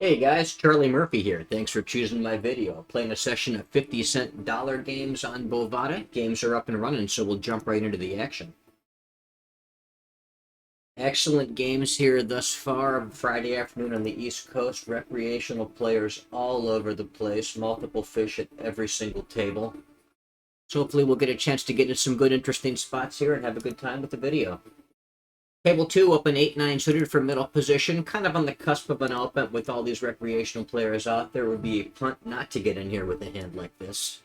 Hey guys, Charlie Murphy here. Thanks for choosing my video. Playing a session of 50-cent dollar games on Bovada. Games are up and running, so we'll jump right into the action. Excellent games here thus far. Friday afternoon on the East Coast. Recreational players all over the place. Multiple fish at every single table. So hopefully we'll get a chance to get into some good interesting spots here and have a good time with the video. Table 2, open 8-9 suited for middle position, kind of on the cusp of an open with all these recreational players out there. Would be a punt not to get in here with a hand like this.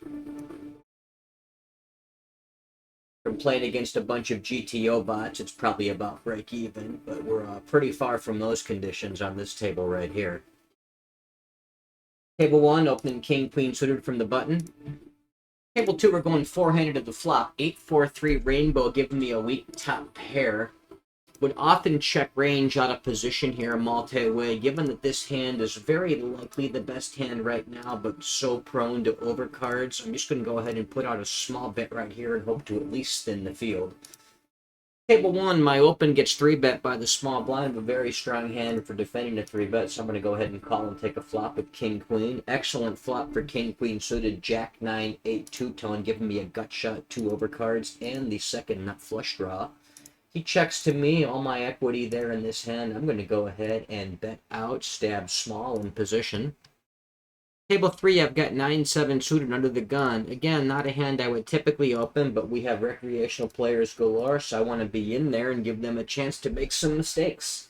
From playing against a bunch of GTO bots, it's probably about break even, but we're pretty far from those conditions on this table right here. Table 1, opening king, queen suited from the button. Table 2, we're going four-handed to the flop. 8-4-3 rainbow, giving me a weak top pair. Would often check range out of position here multi-way, given that this hand is very likely the best hand right now, but so prone to overcards. I'm just going to go ahead and put out a small bet right here and hope to at least thin the field. Table 1, my open gets 3-bet by the small blind, a very strong hand for defending a 3-bet, so I'm going to go ahead and call and take a flop with king-queen. Excellent flop for king-queen suited, jack-9, 8, two-tone, giving me a gut shot, 2 overcards, and the second nut flush draw. He checks to me, all my equity there in this hand. I'm going to go ahead and bet out, stab small in position. Table 3, I've got 9-7 suited under the gun. Again, not a hand I would typically open, but we have recreational players galore, so I want to be in there and give them a chance to make some mistakes.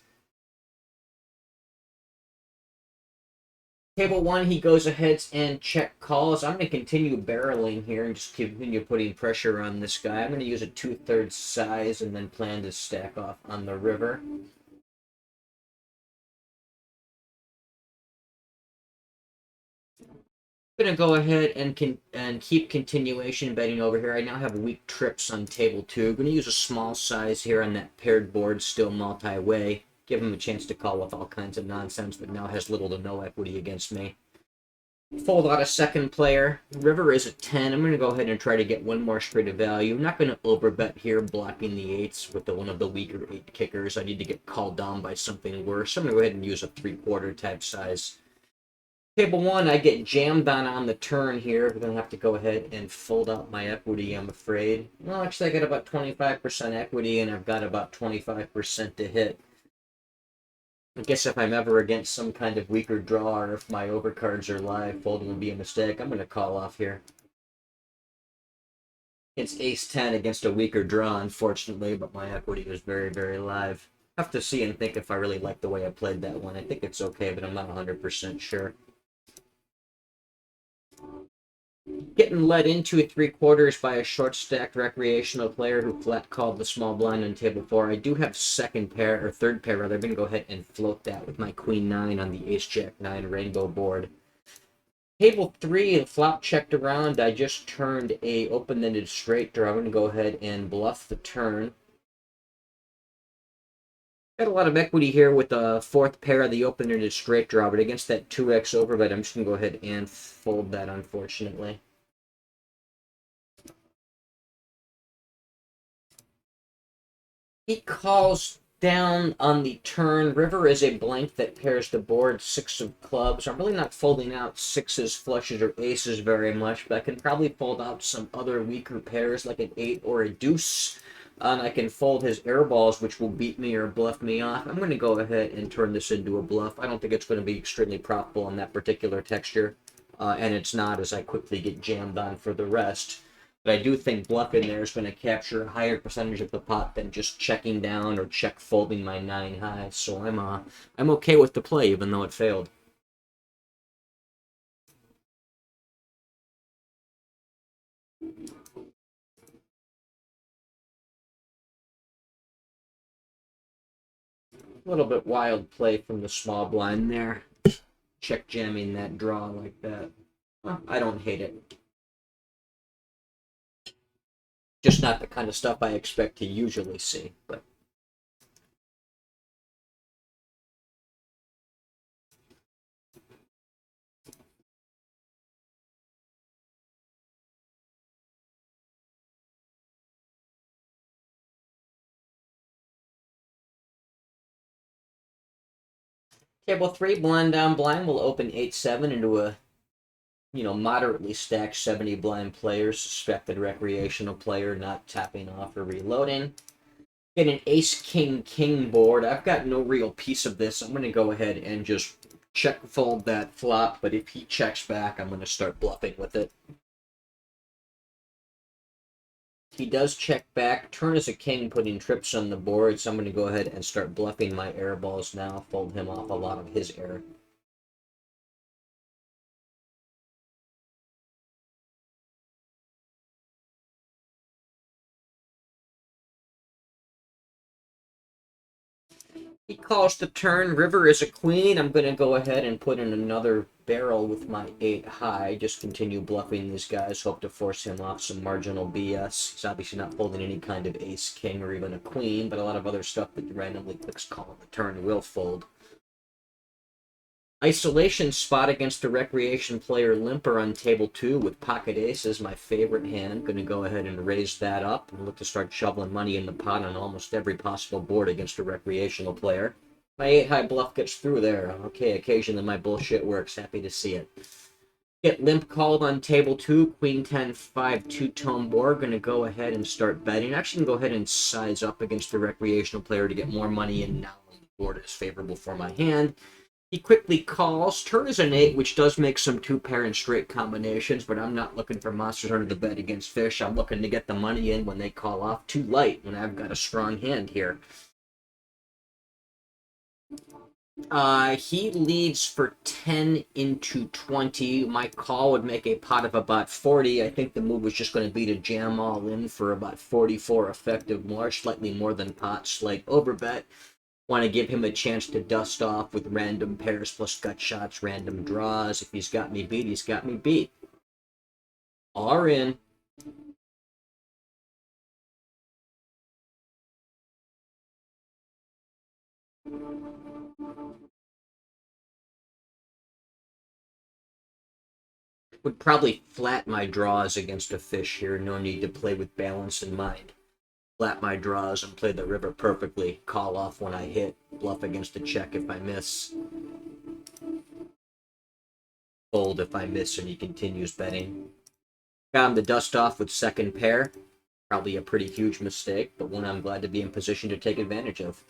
Table 1, he goes ahead and check calls. I'm going to continue barreling here and just continue putting pressure on this guy. I'm going to use a 2/3 size and then plan to stack off on the river. I'm going to go ahead and keep continuation betting over here. I now have weak trips on table 2. I'm going to use a small size here on that paired board, still multi-way. Give him a chance to call with all kinds of nonsense, but now has little to no equity against me. Fold out a second player. River is at 10. I'm going to go ahead and try to get one more straight of value. I'm not going to overbet here, blocking the 8s with one of the weaker 8 kickers. I need to get called down by something worse. I'm going to go ahead and use a 3/4 type size. Table 1, I get jammed on the turn here. We're going to have to go ahead and fold out my equity, I'm afraid. Well, actually, I got about 25% equity, and I've got about 25% to hit. I guess if I'm ever against some kind of weaker draw, or if my overcards are live, folding would be a mistake. I'm going to call off here. It's ace-10 against a weaker draw, unfortunately, but my equity is very, very live. I have to see and think if I really like the way I played that one. I think it's okay, but I'm not 100% sure. Getting led into 3/4 by a short-stacked recreational player who flat called the small blind on table 4. I do have second pair, or third pair rather. I'm going to go ahead and float that with my queen-9 on the ace-jack-9 rainbow board. Table 3, and flop checked around. I just turned a open-ended straight draw. I'm going to go ahead and bluff the turn. Got a lot of equity here with the fourth pair of the open-ended straight draw, but against that 2x overbet, I'm just going to go ahead and fold that, unfortunately. He calls down on the turn. River is a blank that pairs the board 6 of clubs. I'm really not folding out 6s, flushes, or aces very much, but I can probably fold out some other weaker pairs like an 8 or a deuce. And I can fold his air balls, which will beat me or bluff me off. I'm going to go ahead and turn this into a bluff. I don't think it's going to be extremely profitable on that particular texture, and it's not, as I quickly get jammed on for the rest. But I do think bluffing there is going to capture a higher percentage of the pot than just checking down or check folding my 9 high. So I'm okay with the play, even though it failed. A little bit wild play from the small blind there. Check jamming that draw like that. Well, I don't hate it. Just not the kind of stuff I expect to usually see, but Table 3, blind down blind, will open 8-7 into a, moderately stacked 70 blind player, suspected recreational player, not tapping off or reloading. Get an ace-king-king board. I've got no real piece of this. I'm going to go ahead and just check fold that flop, but if he checks back, I'm going to start bluffing with it. He does check back. Turn is a king, putting trips on the board, so I'm going to go ahead and start bluffing my air balls now, fold him off a lot of his air. He calls the turn. River is a queen. I'm going to go ahead and put in another barrel with my 8 high. Just continue bluffing these guys. Hope to force him off some marginal BS. He's obviously not folding any kind of ace, king, or even a queen, but a lot of other stuff that randomly clicks call on the turn will fold. Isolation spot against a recreation player limper on table 2 with pocket aces, my favorite hand. Going to go ahead and raise that up and look to start shoveling money in the pot on almost every possible board against a recreational player. My 8 high bluff gets through there. Okay, occasionally my bullshit works. Happy to see it. Get limp called on table 2, queen 10 5 two-tone board. Going to go ahead and start betting. Actually, go ahead and size up against a recreational player to get more money in now when the board is favorable for my hand. He quickly calls. Turn is an 8, which does make some 2-pair and straight combinations, but I'm not looking for monsters under the bed against fish. I'm looking to get the money in when they call off too light, when I've got a strong hand here. He leads for 10 into 20. My call would make a pot of about 40. I think the move was just going to be to jam all in for about 44 effective more, slightly more than pot, slight overbet. Want to give him a chance to dust off with random pairs plus gut shots, random draws. If he's got me beat, he's got me beat. R in. Would probably flat my draws against a fish here. No need to play with balance in mind. Flat my draws and play the river perfectly. Call off when I hit. Bluff against a check if I miss. Fold if I miss and he continues betting. Got him to dust off with second pair. Probably a pretty huge mistake, but one I'm glad to be in position to take advantage of.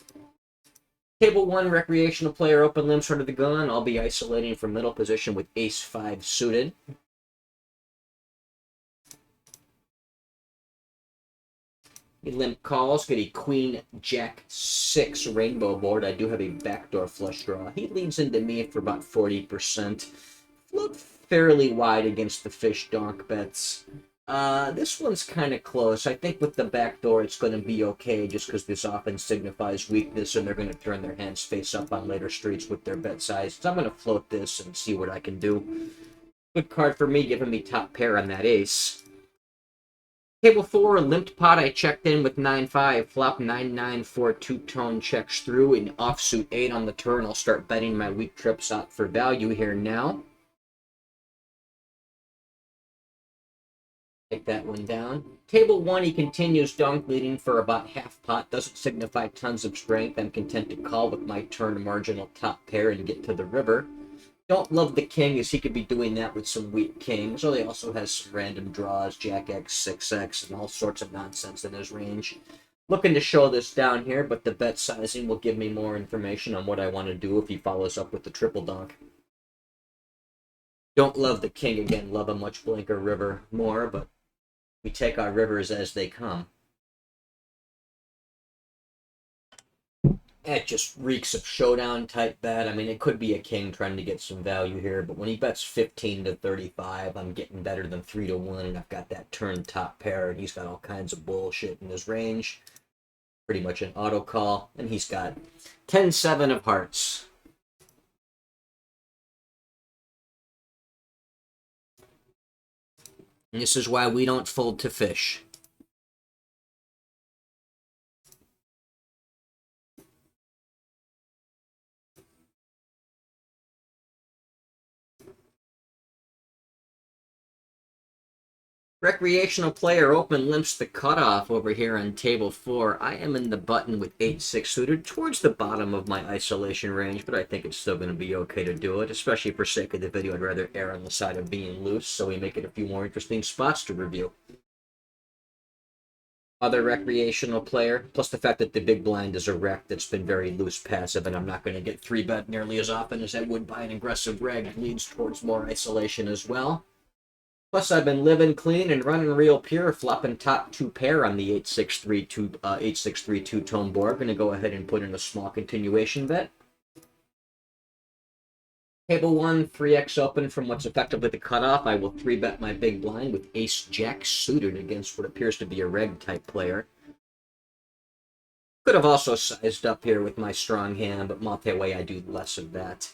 Table 1, recreational player, open limb, sort of the gun. I'll be isolating from middle position with ace-5 suited. He limp calls, get a queen, jack, 6 rainbow board. I do have a backdoor flush draw. He leads into me for about 40%. Float fairly wide against the fish donk bets. This one's kind of close. I think with the backdoor it's going to be okay just because this often signifies weakness and they're going to turn their hands face up on later streets with their bet size. So I'm going to float this and see what I can do. Good card for me, giving me top pair on that ace. Table 4, limped pot. I checked in with 9-5. Flop 9-9 for two-tone checks through. An offsuit 8 on the turn. I'll start betting my weak trips out for value here now. Take that one down. Table 1, he continues donk leading for about half pot. Doesn't signify tons of strength. I'm content to call with my turn marginal top pair and get to the river. Don't love the king, as he could be doing that with some weak kings. So he also has some random draws, jack x, 6x, and all sorts of nonsense in his range. Looking to show this down here, but the bet sizing will give me more information on what I want to do if he follows up with the triple donk. Don't love the king again, love a much blanker river more, but we take our rivers as they come. It just reeks of showdown type bet. I mean, it could be a king trying to get some value here, but when he bets 15 to 35, I'm getting better than 3 to 1, and I've got that turn top pair, and he's got all kinds of bullshit in his range. Pretty much an auto call, and he's got 10-7 of hearts. And this is why we don't fold to fish. Recreational player open limps the cutoff over here on table 4. I am in the button with 8-6 suited towards the bottom of my isolation range, but I think it's still going to be okay to do it, especially for sake of the video. I'd rather err on the side of being loose so we make it a few more interesting spots to review. Other recreational player, plus the fact that the big blind is a rec that's been very loose passive, and I'm not going to get 3-bet nearly as often as I would by an aggressive reg, leads towards more isolation as well. Plus, I've been living clean and running real pure, flopping top 2 pair on the 8-6-3 two-tone board. Going to go ahead and put in a small continuation bet. Table 1, 3x open from what's effectively the cutoff. I will 3-bet my big blind with ace-jack suited against what appears to be a reg-type player. Could have also sized up here with my strong hand, but multi-way I do less of that.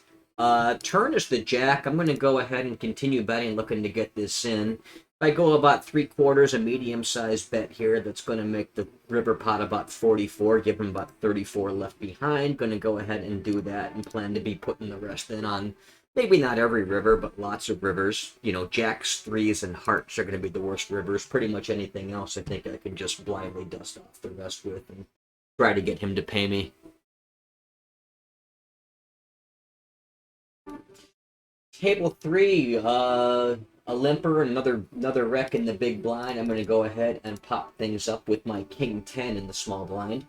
Turn is the jack. I'm going to go ahead and continue betting, looking to get this in. If I go about 3/4, a medium-sized bet here, that's going to make the river pot about 44, give him about 34 left behind. Going to go ahead and do that and plan to be putting the rest in on maybe not every river, but lots of rivers. You know, jacks, 3s, and hearts are going to be the worst rivers. Pretty much anything else I think I can just blindly dust off the rest with and try to get him to pay me. Table 3, a limper, another wreck in the big blind. I'm going to go ahead and pop things up with my king 10 in the small blind.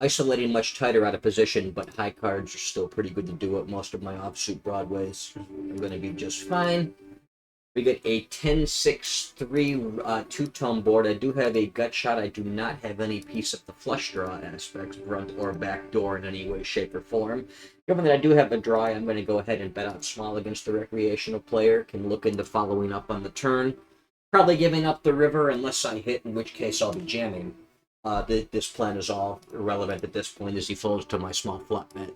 Isolating much tighter out of position, but high cards are still pretty good to do it. Most of my offsuit broadways are going to be just fine. We get a 10-6-3 two-tone board. I do have a gut shot. I do not have any piece of the flush draw aspects, front or back door in any way, shape, or form. Given that I do have a draw, I'm going to go ahead and bet out small against the recreational player. Can look into following up on the turn. Probably giving up the river unless I hit, in which case I'll be jamming. This plan is all irrelevant at this point as he folds to my small flop bet.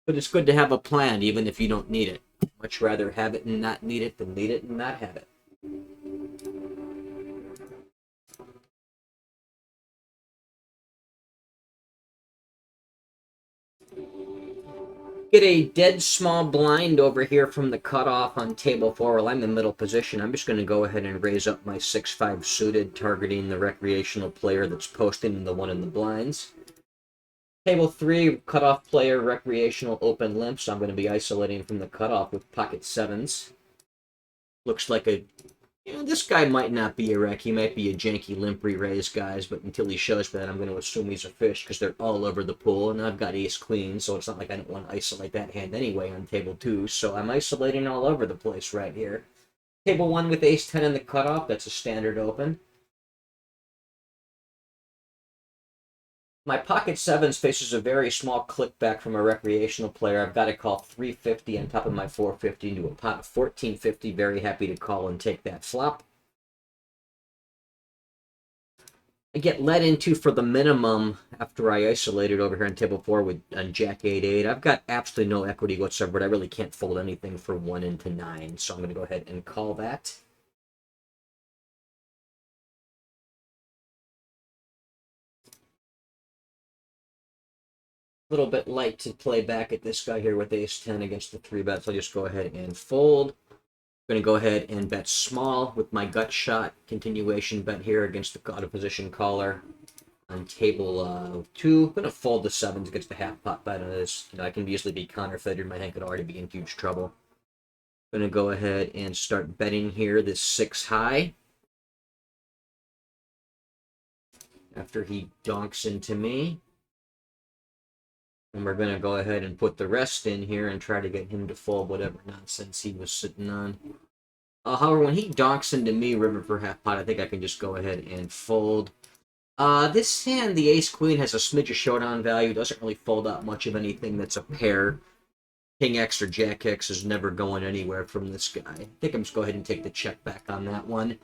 But it's good to have a plan, even if you don't need it. Much rather have it and not need it than need it and not have it. Get a dead small blind over here from the cutoff on table 4 while I'm in middle position. I'm just going to go ahead and raise up my 6-5 suited, targeting the recreational player that's posting and the one in the blinds. Table 3, cutoff player, recreational, open limp, so I'm going to be isolating from the cutoff with pocket 7s. Looks like a... You know, this guy might not be a wreck. He might be a janky limp re-raise, guys, but until he shows that, I'm going to assume he's a fish because they're all over the pool, and I've got ace-queen, so it's not like I don't want to isolate that hand anyway on table 2, so I'm isolating all over the place right here. Table 1 with ace-10 in the cutoff, that's a standard open. My pocket 7s faces a very small click back from a recreational player. I've got to call 350 on top of my 450 into a pot of 1450. Very happy to call and take that flop. I get led into for the minimum after I isolated over here on table 4 with on jack 8-8. I've got absolutely no equity whatsoever, but I really can't fold anything for 1 into 9, so I'm going to go ahead and call that. A little bit light to play back at this guy here with ace-10 against the 3-bets. I'll just go ahead and fold. I'm going to go ahead and bet small with my gut shot. Continuation bet here against the out of position caller on table 2. I'm going to fold the 7s against the half pot bet on this. You know, I can easily be counterfeited. My hand could already be in huge trouble. I'm going to go ahead and start betting here this 6 high. After he donks into me. And we're going to go ahead and put the rest in here and try to get him to fold whatever nonsense he was sitting on. However, when he donks into me, river for half pot, I think I can just go ahead and fold. This hand, the ace-queen, has a smidge of showdown value. Doesn't really fold out much of anything that's a pair. King X or Jack X is never going anywhere from this guy. I think I'm just go ahead and take the check back on that one.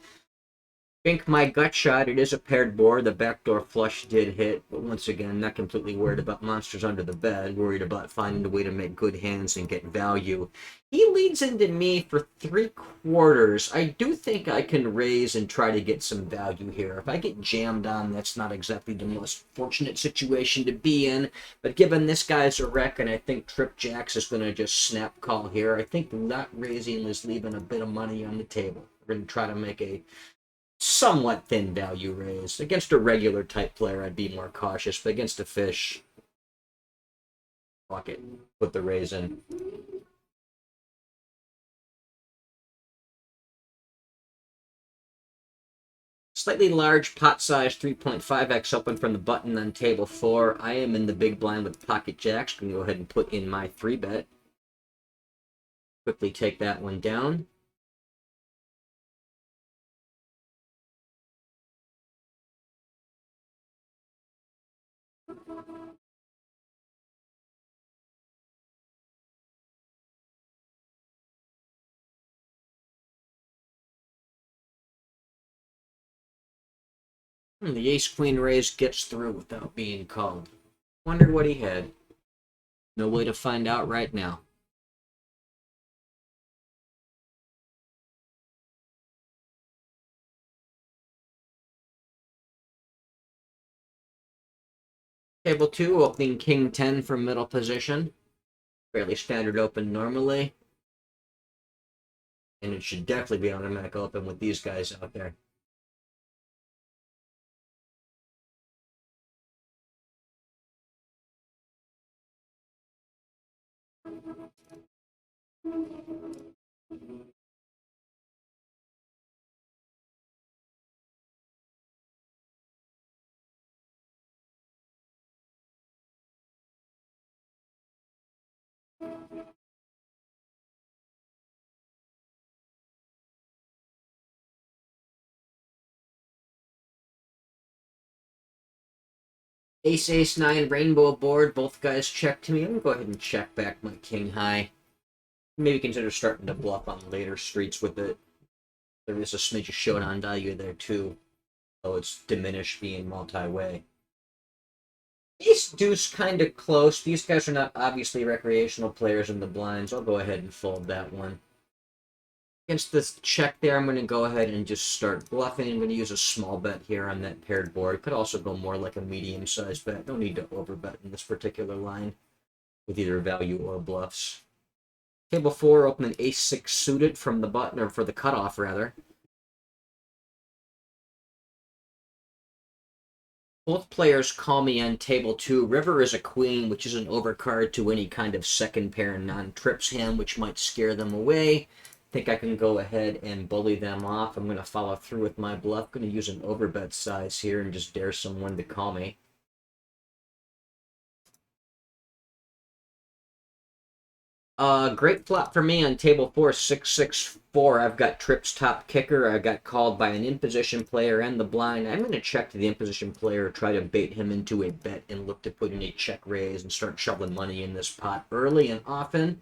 Think my gut shot, it is a paired board. The backdoor flush did hit, but once again, not completely worried about monsters under the bed. Worried about finding a way to make good hands and get value. He leads into me for 3/4. I do think I can raise and try to get some value here. If I get jammed on, that's not exactly the most fortunate situation to be in. But given this guy's a wreck, and I think Trip Jacks is going to just snap call here, I think not raising is leaving a bit of money on the table. We're going to try to make a somewhat thin value raise. Against a regular type player, I'd be more cautious, but against a fish, fuck it. Put the raise in. Slightly large pot size, 3.5x open from the button on table 4. I am in the big blind with pocket jacks. Going to go ahead and put in my 3-bet. Quickly take that one down. And the ace-queen raise gets through without being called. Wondered what he had. No way to find out right now. Table 2, opening king 10 from middle position. Fairly standard open normally. And it should definitely be automatic open with these guys out there. Ace, ace, 9, rainbow board. Both guys check to me. I'm going to go ahead and check back my king high. Maybe consider starting to bluff on later streets with it. There is a smidge of showdown value there too, though it's diminished being multi-way. Ace deuce kind of close. These guys are not obviously recreational players in the blinds. I'll go ahead and fold that one. Against this check there, I'm going to go ahead and just start bluffing. I'm going to use a small bet here on that paired board. Could also go more like a medium-sized bet. No need to overbet in this particular line with either value or bluffs. Table 4, opening ace-6 suited from the button, or for the cutoff, rather. Both players call me on table 2. River is a queen, which is an overcard to any kind of second pair non-trips hand, which might scare them away. Think I can go ahead and bully them off. I'm going to follow through with my bluff. Going to use an overbet size here and just dare someone to call me. Great flop for me on table 4, 6-6-4. I've got trips top kicker. I got called by an in-position player and the blind. I'm going to check to the in-position player, try to bait him into a bet, and look to put in a check raise and start shoveling money in this pot early and often.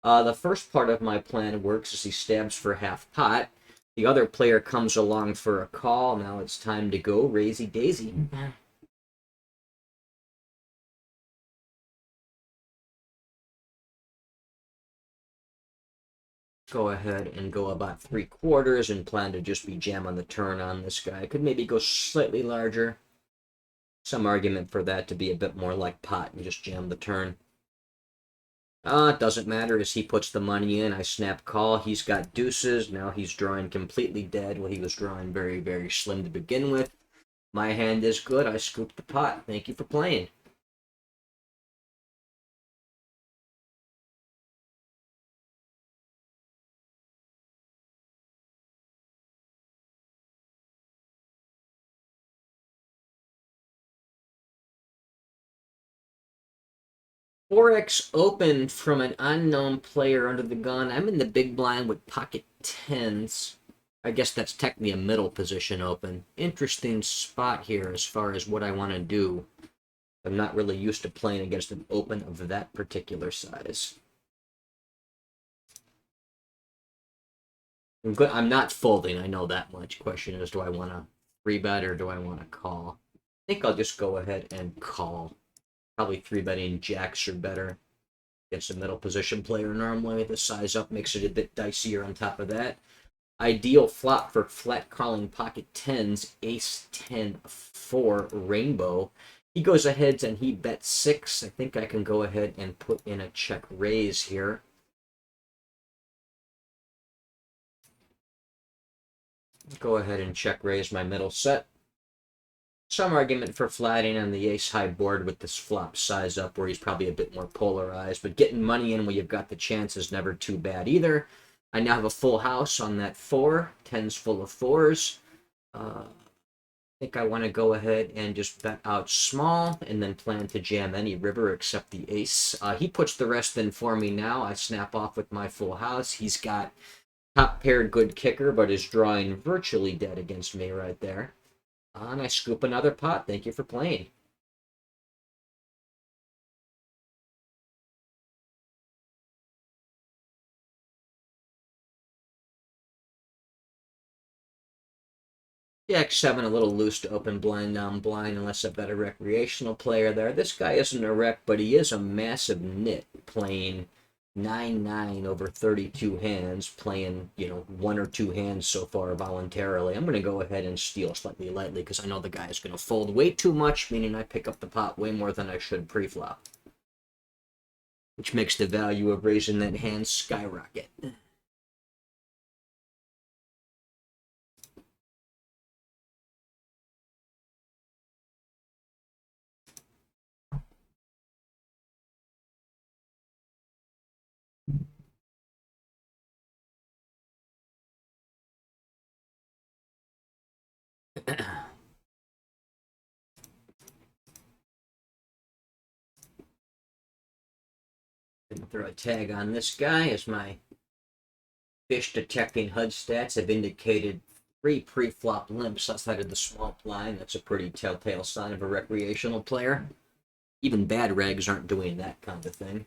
The first part of my plan works as he stabs for half pot. The other player comes along for a call. Now it's time to go raisey daisy. Go ahead and go about 3/4 and plan to just be jam on the turn on this guy. Could maybe go slightly larger. Some argument for that to be a bit more like pot and just jam the turn. It doesn't matter as he puts the money in. I snap call. He's got deuces. Now he's drawing completely dead. Well, he was drawing very, very slim to begin with. My hand is good. I scooped the pot. Thank you for playing. Forex opened from an unknown player under the gun. I'm in the big blind with pocket tens. I guess that's technically a middle position open. Interesting spot here as far as what I want to do. I'm not really used to playing against an open of that particular size. I'm not folding, I know that much. Question is, do I want to 3-bet or do I want to call? I think I'll just go ahead and call. Probably 3-betting jacks are better against a middle position player normally. The size up makes it a bit dicier on top of that. Ideal flop for flat calling pocket tens, ace 10 4 rainbow. He goes ahead and he bets 6. I think I can go ahead and put in a check raise here. Go ahead and check raise my middle set. Some argument for flatting on the ace-high board with this flop size up where he's probably a bit more polarized, but getting money in when you've got the chance is never too bad either. I now have a full house on that 4, 10's full of 4s. I think I want to go ahead and just bet out small and then plan to jam any river except the ace. He puts the rest in for me now. I snap off with my full house. He's got top pair good kicker, but is drawing virtually dead against me right there. And I scoop another pot. Thank you for playing. Jack 7 a little loose to open blind down blind unless I've got a recreational player there. This guy isn't a rec, but he is a massive nit playing 9-9 over 32 hands, playing, 1 or 2 hands so far voluntarily. I'm going to go ahead and steal slightly lightly because I know the guy is going to fold way too much, meaning I pick up the pot way more than I should pre-flop, which makes the value of raising that hand skyrocket. Throw a tag on this guy as my fish detecting HUD stats have indicated 3 pre-flop limps outside of the small blind. That's a pretty telltale sign of a recreational player. Even bad regs aren't doing that kind of thing.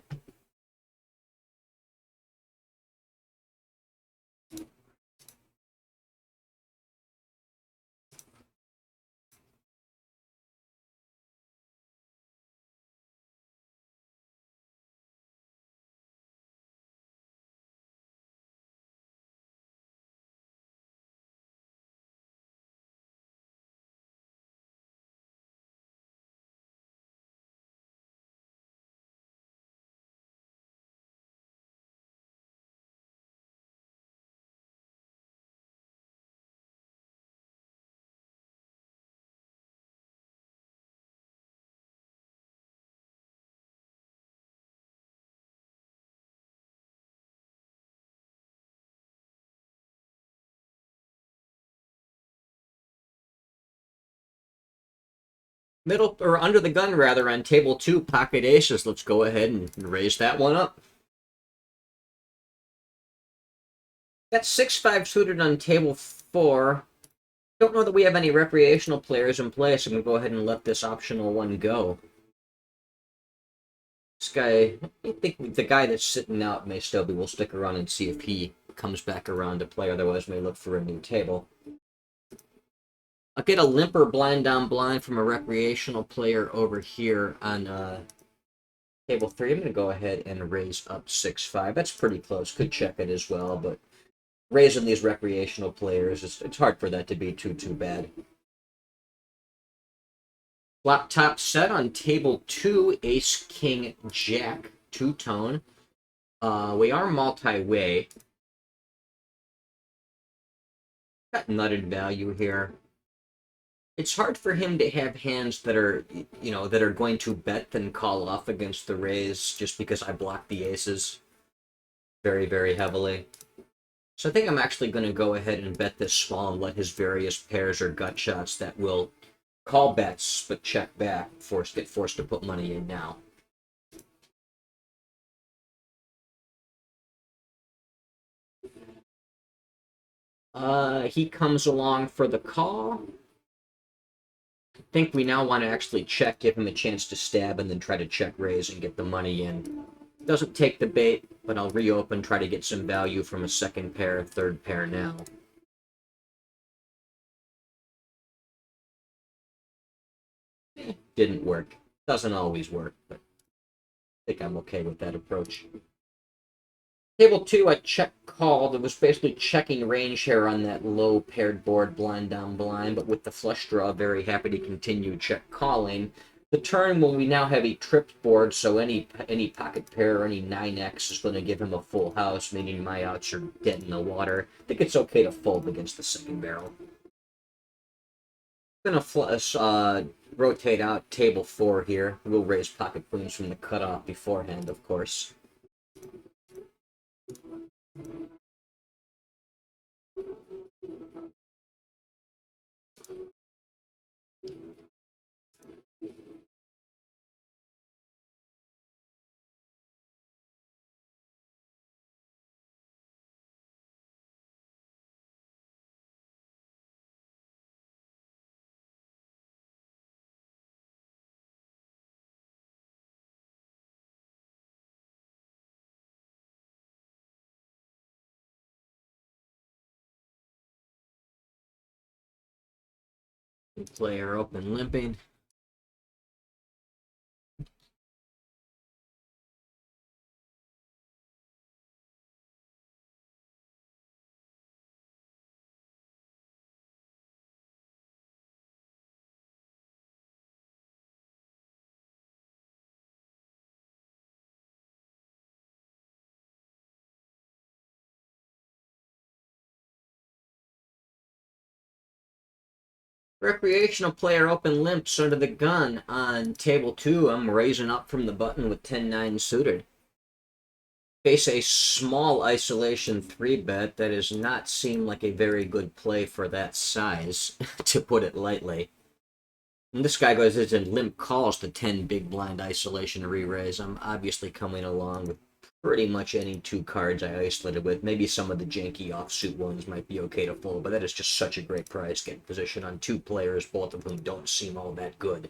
Middle, or under the gun rather, on table 2, pocket aces. Let's go ahead and raise that one up. Got 6-5 suited on table 4. Don't know that we have any recreational players in play, so I'm going to go ahead and let this optional one go. This guy, I think the guy that's sitting out may still be. We'll stick around and see if he comes back around to play, otherwise may look for a new table. I'll get a limper blind down blind from a recreational player over here on table 3. I'm going to go ahead and raise up 6-5. That's pretty close. Could check it as well, but raising these recreational players, it's hard for that to be too bad. Flop top set on table 2, ace, king, jack, two-tone. We are multi-way. Got nutted value here. It's hard for him to have hands that are, that are going to bet then call off against the raise just because I block the aces very, very heavily. So I think I'm actually going to go ahead and bet this small and let his various pairs or gut shots that will call bets but check back get forced to put money in now. He comes along for the call. I think we now want to actually check, give him a chance to stab, and then try to check raise and get the money in. Doesn't take the bait, but I'll reopen, try to get some value from a second pair, third pair now. Didn't work. Doesn't always work, but I think I'm okay with that approach. Table 2, I check called. It was basically checking range here on that low paired board, blind down blind, but with the flush draw, very happy to continue check calling. The turn when we now have a tripped board, so any pocket pair or any 9x is going to give him a full house, meaning my outs are dead in the water. I think it's okay to fold against the second barrel. I'm going to rotate out table 4 here. We'll raise pocket queens from the cutoff beforehand, of course. Player open limping. Recreational player open limps under the gun on table 2. I'm raising up from the button with 10-9 suited. Face a small isolation 3-bet that does not seem like a very good play for that size, to put it lightly. And this guy goes in limp calls to 10 big blind isolation re-raise. I'm obviously coming along with pretty much any 2 cards I isolated with. Maybe some of the janky offsuit ones might be okay to fold, but that is just such a great price getting position on 2 players, both of whom don't seem all that good.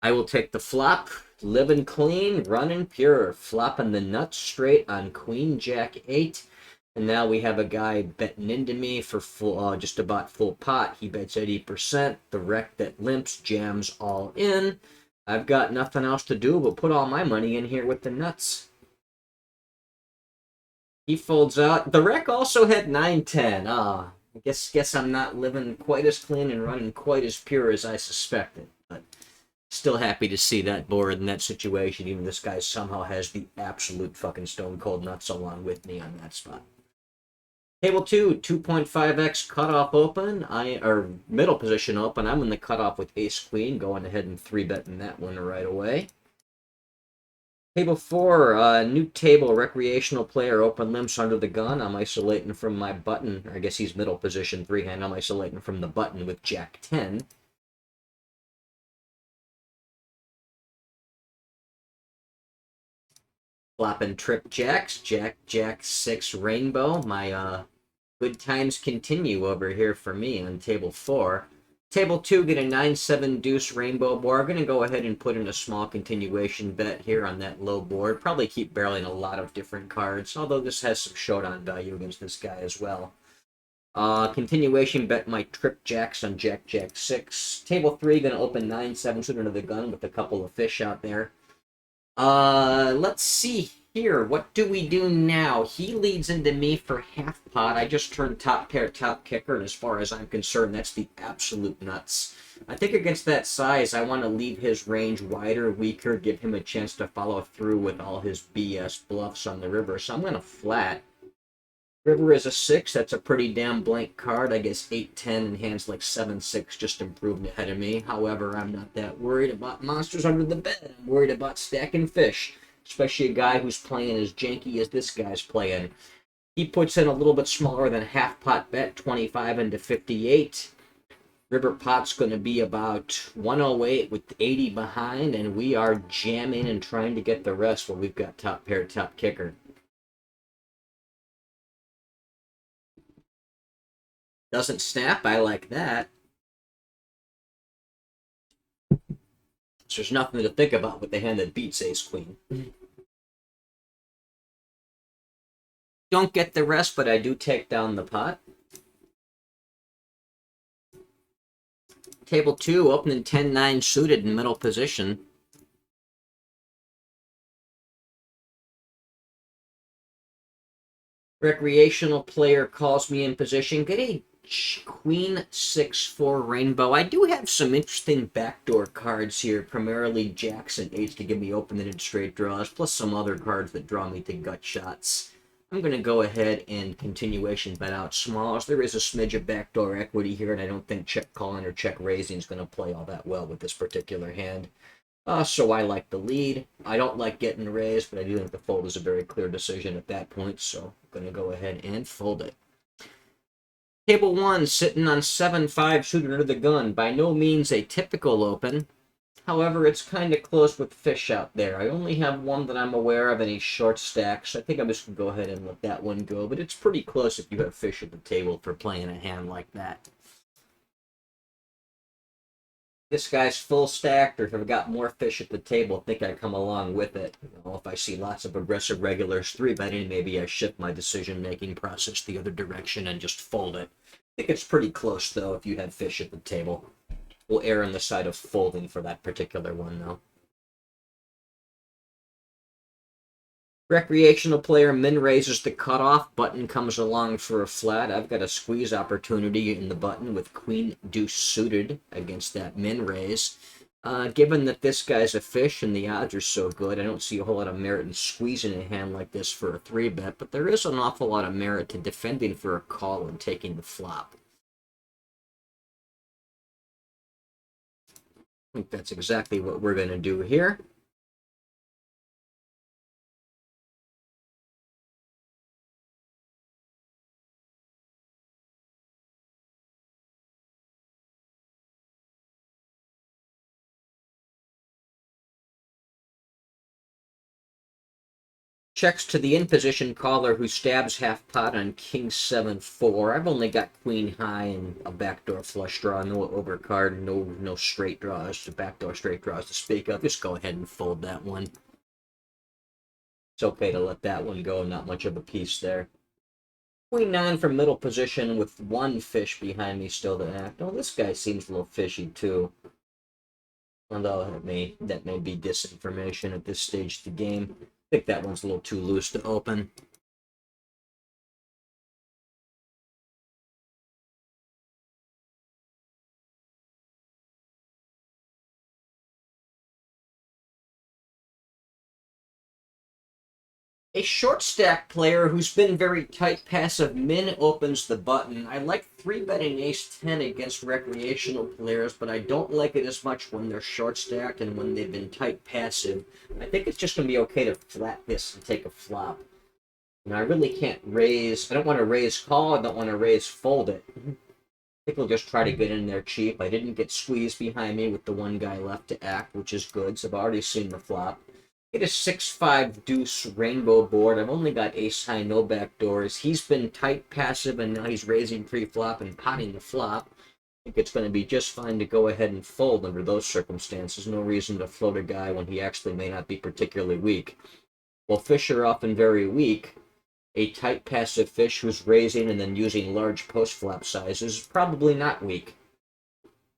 I will take the flop, living clean, running pure, flopping the nuts straight on Queen Jack 8. And now we have a guy betting into me for full, just about full pot. He bets 80%. The wreck that limps jams all in. I've got nothing else to do but put all my money in here with the nuts. He folds out. The wreck also had 9-10. I guess I'm not living quite as clean and running quite as pure as I suspected. But still happy to see that board in that situation. Even this guy somehow has the absolute fucking stone cold nuts along with me on that spot. Table 2, 2.5x cutoff open. Or middle position open. I'm in the cutoff with ace queen, going ahead and 3-betting that one right away. Table 4, new table, recreational player, open limps under the gun. I'm isolating from my button. I guess he's middle position 3-hand. I'm isolating from the button with Jack 10. Flopping trip jacks, Jack 6 rainbow. My good times continue over here for me on table 4. Table 2, get a 9-7 deuce rainbow board. I'm going to go ahead and put in a small continuation bet here on that low board. Probably keep barreling a lot of different cards, although this has some showdown value against this guy as well. Continuation bet my trip jacks on Jack 6. Table 3, going to open 9-7 suited under the gun with a couple of fish out there. Let's see here. What do we do now? He leads into me for half pot. I just turned top pair, top kicker, and as far as I'm concerned, that's the absolute nuts. I think against that size, I want to leave his range wider, weaker, give him a chance to follow through with all his BS bluffs on the river. So I'm going to flat. River is a 6. That's a pretty damn blank card. I guess 8-10 and hands like 7-6 just improved ahead of me. However, I'm not that worried about monsters under the bed. I'm worried about stacking fish, especially a guy who's playing as janky as this guy's playing. He puts in a little bit smaller than half pot bet, 25 into 58. River pot's going to be about 108 with 80 behind, and we are jamming and trying to get the rest while we've got top pair, top kicker. Doesn't snap, I like that. So there's nothing to think about with the hand that beats ace queen. Don't get the rest, but I do take down the pot. Table 2, opening 10-9 suited in middle position. Recreational player calls me in position. Get a Queen 6-4 rainbow. I do have some interesting backdoor cards here, primarily jacks and eights to give me open-ended straight draws, plus some other cards that draw me to gut shots. I'm going to go ahead and continuation bet out small, as there is a smidge of backdoor equity here, and I don't think check calling or check raising is going to play all that well with this particular hand. So I like the lead. I don't like getting raised, but I do think the fold is a very clear decision at that point, so I'm going to go ahead and fold it. Table 1, sitting on 7-5, shooting under the gun. By no means a typical open. However, it's kind of close with fish out there. I only have one that I'm aware of, and he's short stack, so I think I'm just going to go ahead and let that one go. But it's pretty close if you have fish at the table for playing a hand like that. This guy's full stacked, or if I've got more fish at the table, I think I come along with it. You know, if I see lots of aggressive regulars 3-betting, maybe I shift my decision-making process the other direction and just fold it. I think it's pretty close, though, if you have fish at the table. We'll err on the side of folding for that particular one, though. Recreational player min raises the cutoff. Button comes along for a flat. I've got a squeeze opportunity in the button with queen deuce suited against that min raise. Given that this guy's a fish and the odds are so good, I don't see a whole lot of merit in squeezing a hand like this for a 3-bet, but there is an awful lot of merit to defending for a call and taking the flop. I think that's exactly what we're going to do here. Checks to the in-position caller who stabs half-pot on king 7-4. I've only got queen high and a backdoor flush draw, no overcard, no straight draws, backdoor straight draws to speak of. Just go ahead and fold that one. It's okay to let that one go, not much of a piece there. Queen 9 from middle position with one fish behind me still to act. Oh, this guy seems a little fishy too. Although that may be disinformation at this stage of the game. I think that one's a little too loose to open. A short stack player who's been very tight passive min opens the button. I like 3-betting ace-10 against recreational players, but I don't like it as much when they're short stacked and when they've been tight passive. I think it's just going to be okay to flat this and take a flop. And I really can't raise. I don't want to raise call. I don't want to raise fold it. I think we'll just try to get in there cheap. I didn't get squeezed behind me with the one guy left to act, which is good, so I've already seen the flop. Get a 6-5 deuce rainbow board. I've only got ace high, no back doors. He's been tight passive, and now he's raising pre-flop and potting the flop. I think it's going to be just fine to go ahead and fold under those circumstances. No reason to float a guy when he actually may not be particularly weak. While fish are often very weak, a tight passive fish who's raising and then using large post-flop sizes is probably not weak.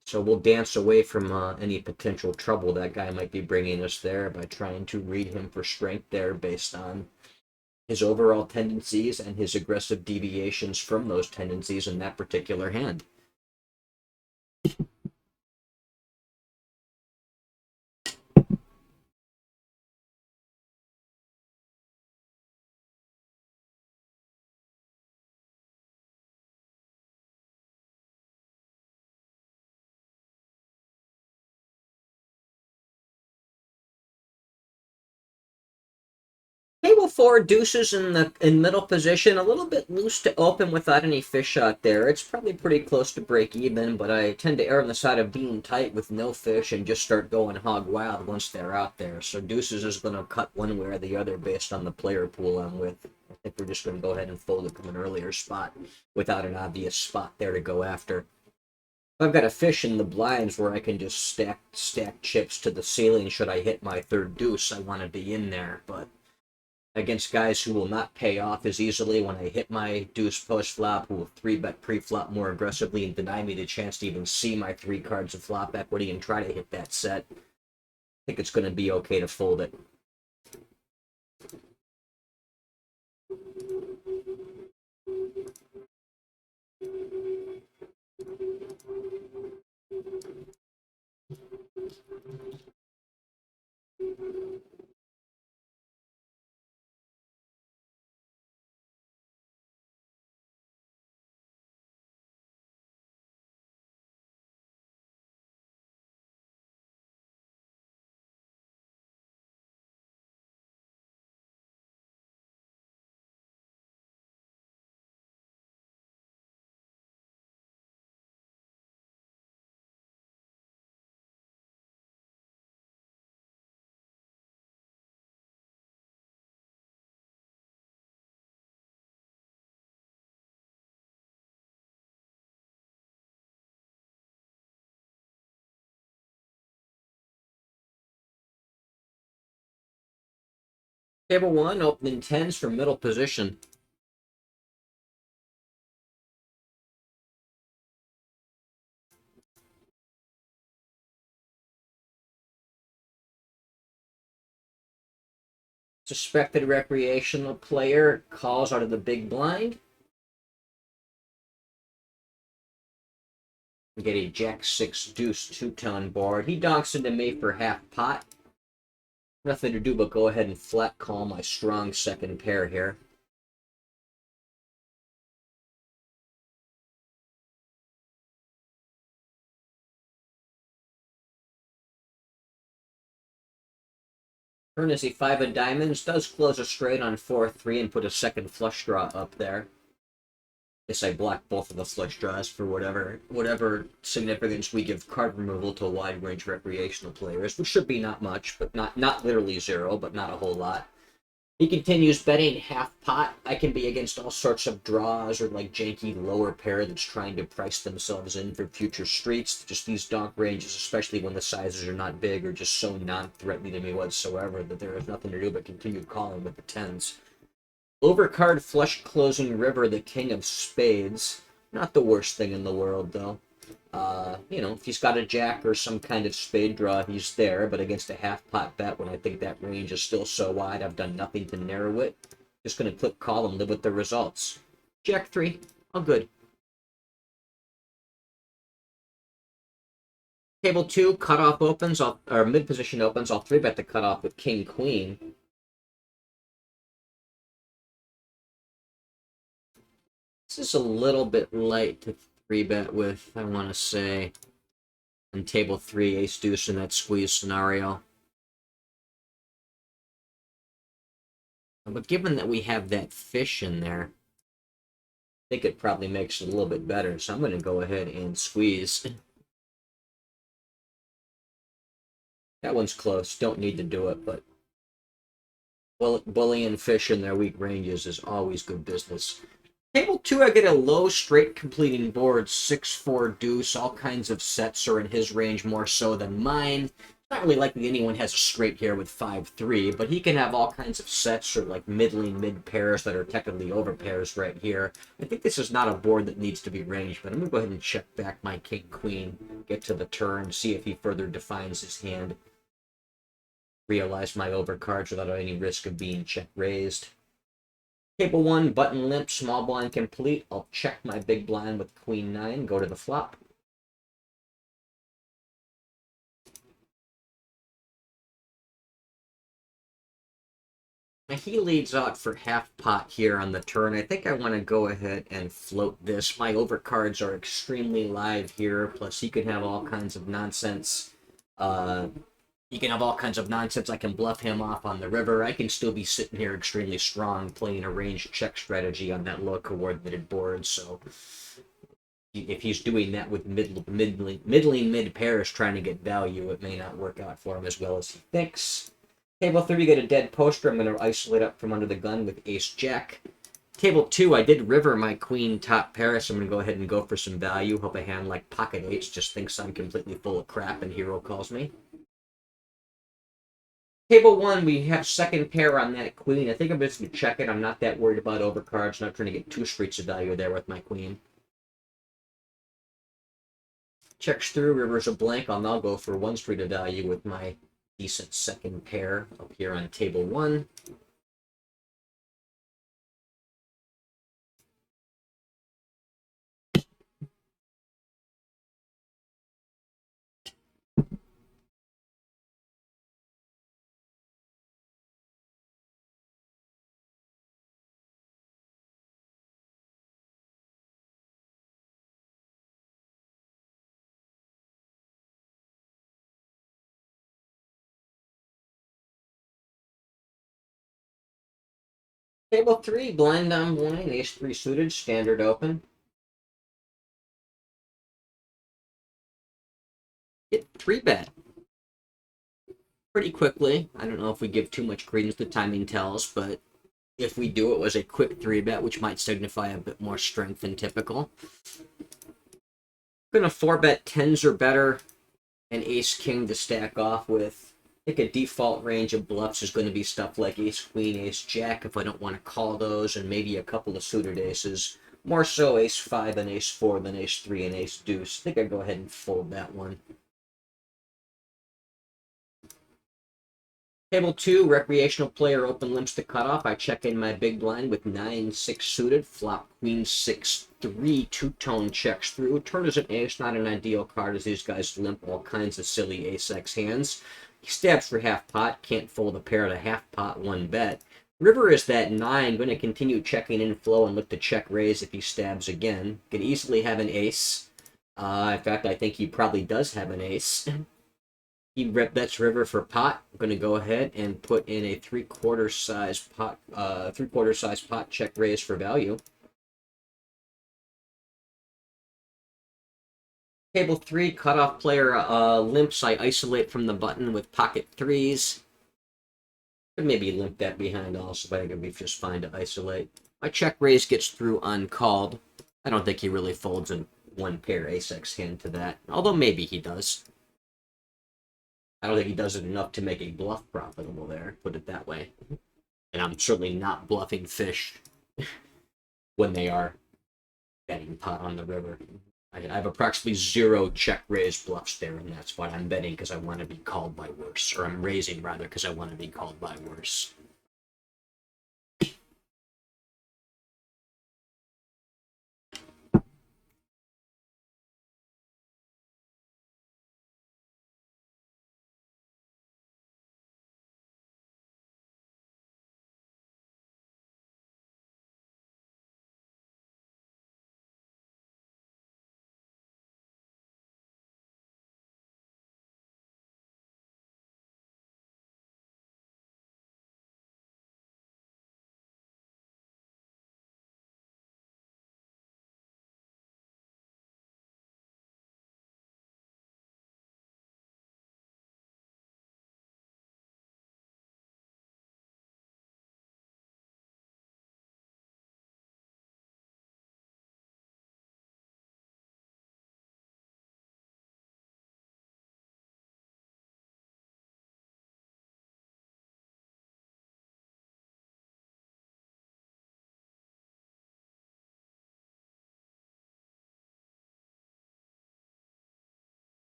So we'll dance away from any potential trouble that guy might be bringing us there by trying to read him for strength there based on his overall tendencies and his aggressive deviations from those tendencies in that particular hand. Table 4 deuces in middle position, a little bit loose to open without any fish shot there. It's probably pretty close to break even, but I tend to err on the side of being tight with no fish and just start going hog wild once they're out there. So deuces is going to cut one way or the other based on the player pool I'm with. I think we're just going to go ahead and fold it from an earlier spot without an obvious spot there to go after. I've got a fish in the blinds where I can just stack chips to the ceiling should I hit my third deuce. I want to be in there, but against guys who will not pay off as easily when I hit my deuce post-flop, who will 3-bet pre-flop more aggressively and deny me the chance to even see my 3 cards of flop equity and try to hit that set. I think it's going to be okay to fold it. Table 1, opening 10s for middle position. Suspected recreational player calls out of the big blind. We get a Jack-6 deuce two-tone board. He donks into me for half pot. Nothing to do but go ahead and flat call my strong second pair here. Turn is a 5 of diamonds. Does close a straight on 4-3 and put a second flush draw up there. Guess I block both of the flush draws for whatever significance we give card removal to a wide range of recreational players, which should be not much, but not literally zero, but not a whole lot. He continues betting half pot. I can be against all sorts of draws or like janky lower pair that's trying to price themselves in for future streets. Just these donk ranges, especially when the sizes are not big, are just so non-threatening to me whatsoever that there is nothing to do but continue calling with the tens. Overcard flush closing river, the king of spades. Not the worst thing in the world, though. If he's got a jack or some kind of spade draw, he's there, but against a half-pot bet, when I think that range is still so wide, I've done nothing to narrow it. Just going to click call and live with the results. Jack 3, all good. Table 2, cutoff opens, or mid-position opens, I'll 3-bet the cutoff with king, queen. This is a little bit light to 3-bet with, I want to say, on table 3, ace deuce in that squeeze scenario. But given that we have that fish in there, I think it probably makes it a little bit better. So I'm going to go ahead and squeeze. That one's close. Don't need to do it, but bullying fish in their weak ranges is always good business. Table 2, I get a low straight completing board, 6-4 deuce. All kinds of sets are in his range more so than mine. It's not really likely anyone has a straight here with 5-3, but he can have all kinds of sets or like middling mid pairs that are technically over pairs right here. I think this is not a board that needs to be ranged, but I'm going to go ahead and check back my king queen, get to the turn, see if he further defines his hand. Realize my overcards without any risk of being check raised. Table 1, button limp, small blind complete. I'll check my big blind with queen 9, go to the flop. Now he leads out for half pot here on the turn. I think I want to go ahead and float this. My overcards are extremely live here, plus he can have all kinds of nonsense. I can bluff him off on the river. I can still be sitting here extremely strong, playing a ranged check strategy on that low coordinated board. So if he's doing that with middling mid pairs trying to get value, it may not work out for him as well as he thinks. Table 3, you get a dead poster. I'm going to isolate up from under the gun with ace jack. Table 2, I did river my queen top pair, so I'm going to go ahead and go for some value. Hope a hand like pocket eights just thinks I'm completely full of crap and hero calls me. Table 1, we have second pair on that queen. I think I'm just going to check it. I'm not that worried about overcards. Not trying to get 2 streets of value there with my queen. Checks through, rivers a blank. I'll now go for 1 street of value with my decent second pair up here on table 1. Table 3, blind on blind, ace 3 suited, standard open. Hit 3-bet. Pretty quickly. I don't know if we give too much credence to timing tells, but if we do, it was a quick 3-bet, which might signify a bit more strength than typical. Gonna 4-bet 10s or better, and ace king to stack off with. think a default range of bluffs is going to be stuff like ace queen, ace jack if I don't want to call those, and maybe a couple of suited aces. More so ace 5 and ace 4 than ace 3 and ace deuce. I think I'd go ahead and fold that one. Table 2, recreational player open limps to cutoff. I check in my big blind with 9-6 suited. Flop queen 6-3, two-tone checks through. Turn is an ace, not an ideal card as these guys limp all kinds of silly ace-x hands. He stabs for half pot, can't fold a pair to half pot, one bet. River is that 9, going to continue checking in flow and look to check raise if he stabs again. Can easily have an ace. In fact, I think he probably does have an ace. He bets river for pot. I'm going to go ahead and put in a 3/4 size pot, 3/4 size pot check raise for value. Table 3, cutoff player limps. I isolate from the button with pocket threes. Could maybe limp that behind also, but I think it'd be just fine to isolate. My check raise gets through uncalled. I don't think he really folds in one pair ace-x hand to that, although maybe he does. I don't think he does it enough to make a bluff profitable there, put it that way. And I'm certainly not bluffing fish when they are betting pot on the river. I have approximately 0 check raise bluffs there, and that's what I'm betting because I want to be called by worse. Or I'm raising, rather, because I want to be called by worse.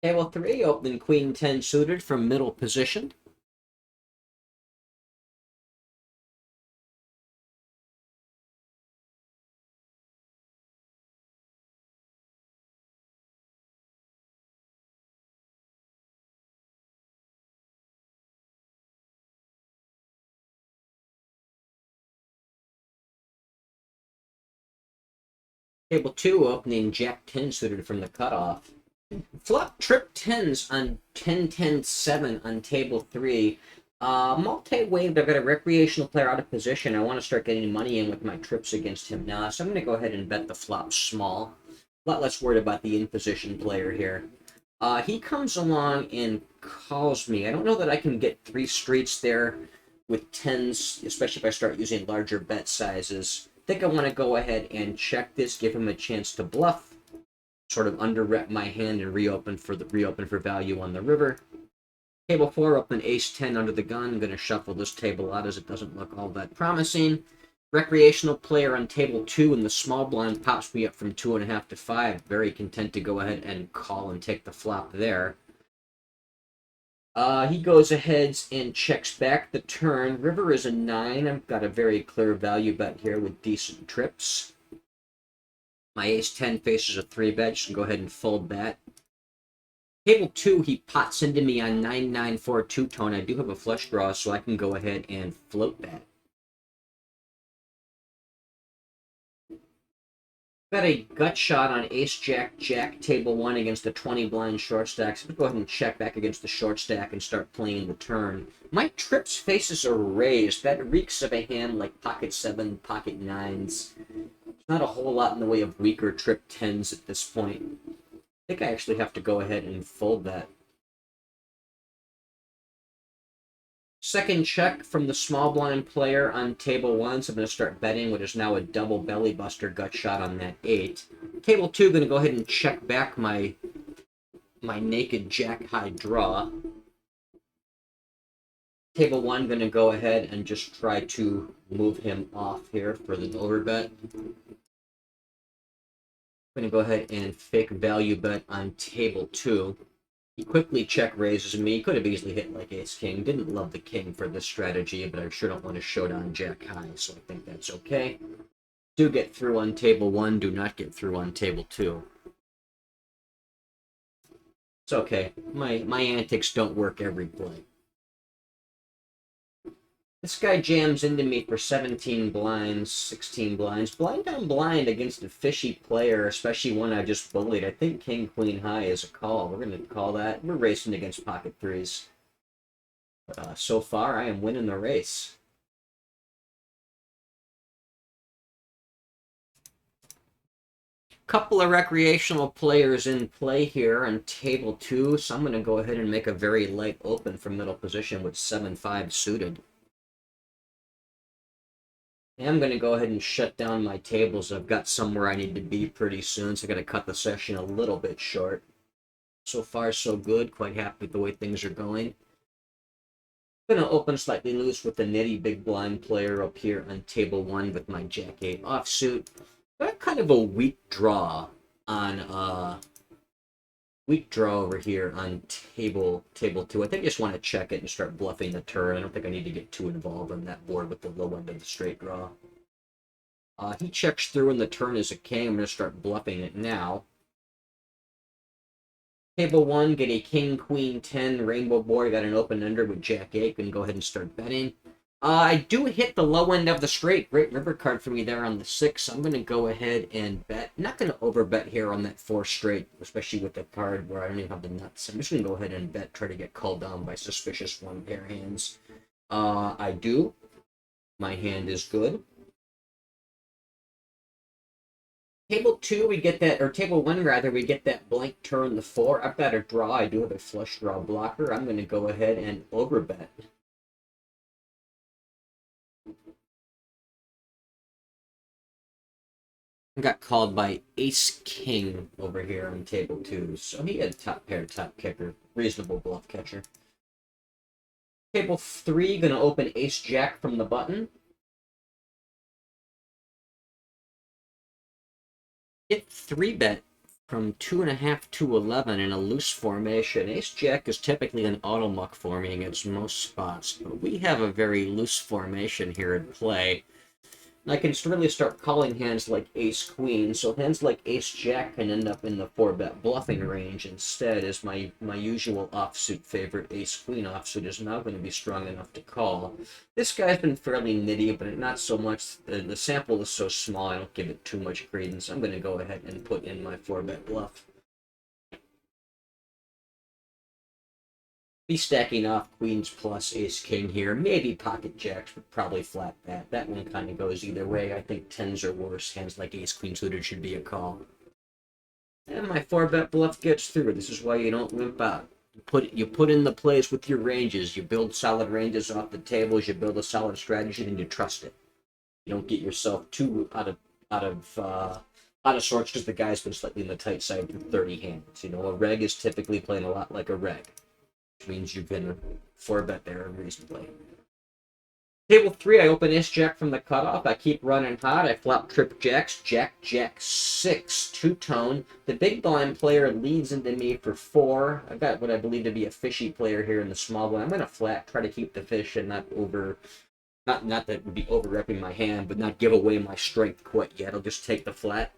Table 3, opening queen 10 suited from middle position. Table 2, opening jack 10 suited from the cutoff. Flop trip 10s on 10-10-7 on table 3. Multi-waved, I've got a recreational player out of position. I want to start getting money in with my trips against him now, so I'm going to go ahead and bet the flop small. A lot less worried about the in-position player here. He comes along and calls me. I don't know that I can get 3 streets there with 10s, especially if I start using larger bet sizes. I think I want to go ahead and check this, give him a chance to bluff, sort of under-rep my hand and reopen for value on the river. Table 4, open ace 10 under the gun. I'm going to shuffle this table out as it doesn't look all that promising. Recreational player on table 2 and the small blind pops me up from 2.5 to 5. Very content to go ahead and call and take the flop there. He goes ahead and checks back the turn. River is a 9. I've got a very clear value bet here with decent trips. My ace 10 faces a 3-bet. Just go ahead and fold that. Table 2, he pots into me on 9-9-4 two-tone. I do have a flush draw, so I can go ahead and float that. Got a gut shot on ace jack jack table 1 against the 20 blind short stack. So I'm going to go ahead and check back against the short stack and start playing the turn. My trips faces are raised. That reeks of a hand like pocket 7, pocket 9s. Not a whole lot in the way of weaker trip 10s at this point. I think I actually have to go ahead and fold that. Second check from the small blind player on table 1, so I'm going to start betting what is now a double belly buster gut shot on that 8. Table 2, going to go ahead and check back my naked jack high draw. Table 1, going to go ahead and just try to move him off here for the overbet. I'm going to go ahead and fake value bet on table 2. He quickly check raises me. He could have easily hit like ace-king. Didn't love the king for this strategy, but I sure don't want to showdown jack-high, so I think that's okay. Do get through on table 1, do not get through on table 2. It's okay. My antics don't work every play. This guy jams into me for 17 blinds, 16 blinds. Blind on blind against a fishy player, especially one I just bullied. I think king, queen high is a call. We're going to call that. We're racing against pocket threes. So far, I am winning the race. Couple of recreational players in play here on table 2, so I'm going to go ahead and make a very light open from middle position with 7-5 suited. I'm going to go ahead and shut down my tables. I've got somewhere I need to be pretty soon, so I got to cut the session a little bit short. So far, so good. Quite happy with the way things are going. I'm going to open slightly loose with the nitty big blind player up here on table 1 with my jack-8 offsuit. Got kind of a weak draw on over here on table 2. I think I just want to check it and start bluffing the turn. I don't think I need to get too involved on that board with the low end of the straight draw. He checks through and the turn is a king. I'm going to start bluffing it now. Table 1, get a king, queen, 10, rainbow board. Got an open under with jack-8. Can go ahead and start betting. I do hit the low end of the straight. Great river card for me there on the 6. I'm going to go ahead and bet. Not going to overbet here on that 4 straight, especially with the card where I don't even have the nuts. I'm just going to go ahead and bet, try to get called down by suspicious 1-pair hands. I do. My hand is good. Table 2, we get that, or table 1 rather, we get that blank turn, the 4. I've got a draw. I do have a flush draw blocker. I'm going to go ahead and overbet. Got called by ace-king over here on table 2, so he had top pair, top kicker, reasonable bluff catcher. Table 3, gonna open ace-jack from the button. Hit 3-bet from 2.5 to 11 in a loose formation. Ace-jack is typically an auto-muck for me against most spots, but we have a very loose formation here in play. I can really start calling hands like ace-queen, so hands like ace-jack can end up in the 4-bet bluffing range instead, as my usual offsuit favorite ace-queen offsuit is now going to be strong enough to call. This guy's been fairly nitty, but not so much. The sample is so small, I don't give it too much credence. I'm going to go ahead and put in my 4-bet bluff. Be stacking off queens plus ace-king here. Maybe pocket jacks, but probably flat bet. That one kind of goes either way. I think 10s are worse. Hands like ace-queen suited should be a call. And my 4-bet bluff gets through. This is why you don't limp out. You put in the plays with your ranges. You build solid ranges off the tables. You build a solid strategy, and you trust it. You don't get yourself too out of sorts because the guy's been slightly in the tight side for 30 hands. You know, a reg is typically playing a lot like a reg, which means you can 4-bet there reasonably. Table 3, I open ace-jack from the cutoff. I keep running hot. I flop trip jacks. Jack, jack, 6, two-tone. The big blind player leads into me for 4. I've got what I believe to be a fishy player here in the small blind. I'm going to flat, try to keep the fish and not that it would be over-repping my hand, but not give away my strength quite yet. I'll just take the flat.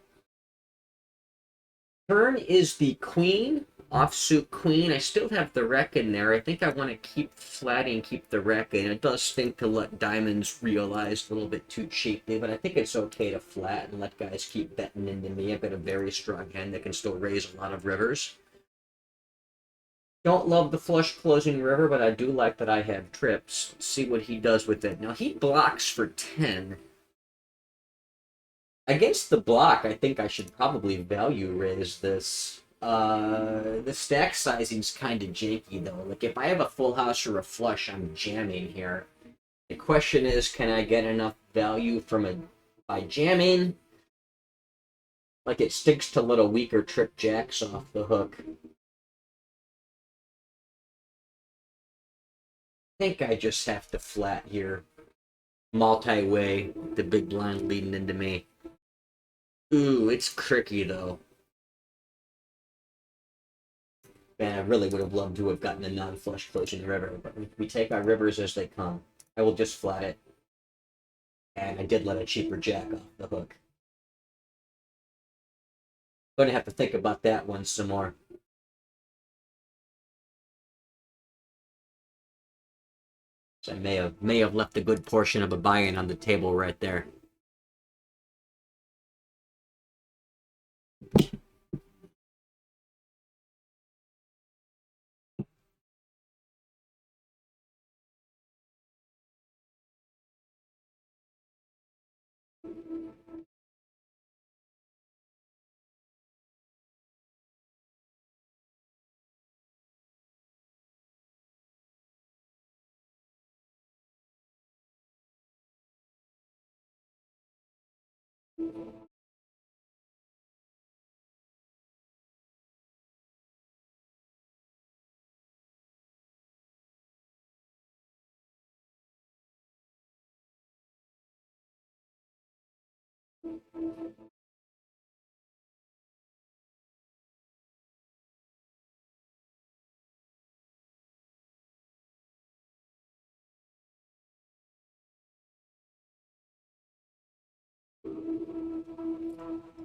Turn is the queen. Offsuit queen. I still have the wreck in there. I think I want to keep flatting, keep the wreck in. It does stink to let diamonds realize a little bit too cheaply, but I think it's okay to flat and let guys keep betting into me. I've got a very strong hand that can still raise a lot of rivers. Don't love the flush closing river, but I do like that I have trips. Let's see what he does with it. Now, he blocks for 10. Against the block, I think I should probably value raise this. The stack sizing's kind of janky though. Like if I have a full house or a flush, I'm jamming here. The question is, can I get enough value by jamming? Like it sticks to little weaker trip jacks off the hook. think I just have to flat here. Multi-way, the big blind leading into me. Ooh, it's tricky though. Man, I really would have loved to have gotten a non-flush closing river, but we take our rivers as they come. I will just flat it. And I did let a cheaper jack off the hook. Gonna have to think about that one some more. So I may have left a good portion of a buy-in on the table right there.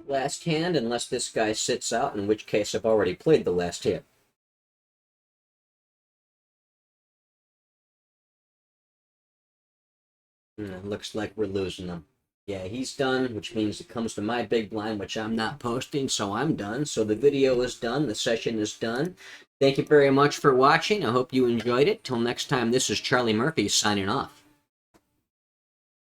Last hand, unless this guy sits out, in which case I've already played the last hit. Looks like we're losing them. Yeah, he's done, which means it comes to my big blind, which I'm not posting, so I'm done. So the video is done. The session is done. Thank you very much for watching. I hope you enjoyed it. Till next time, this is Charlie Murphy signing off.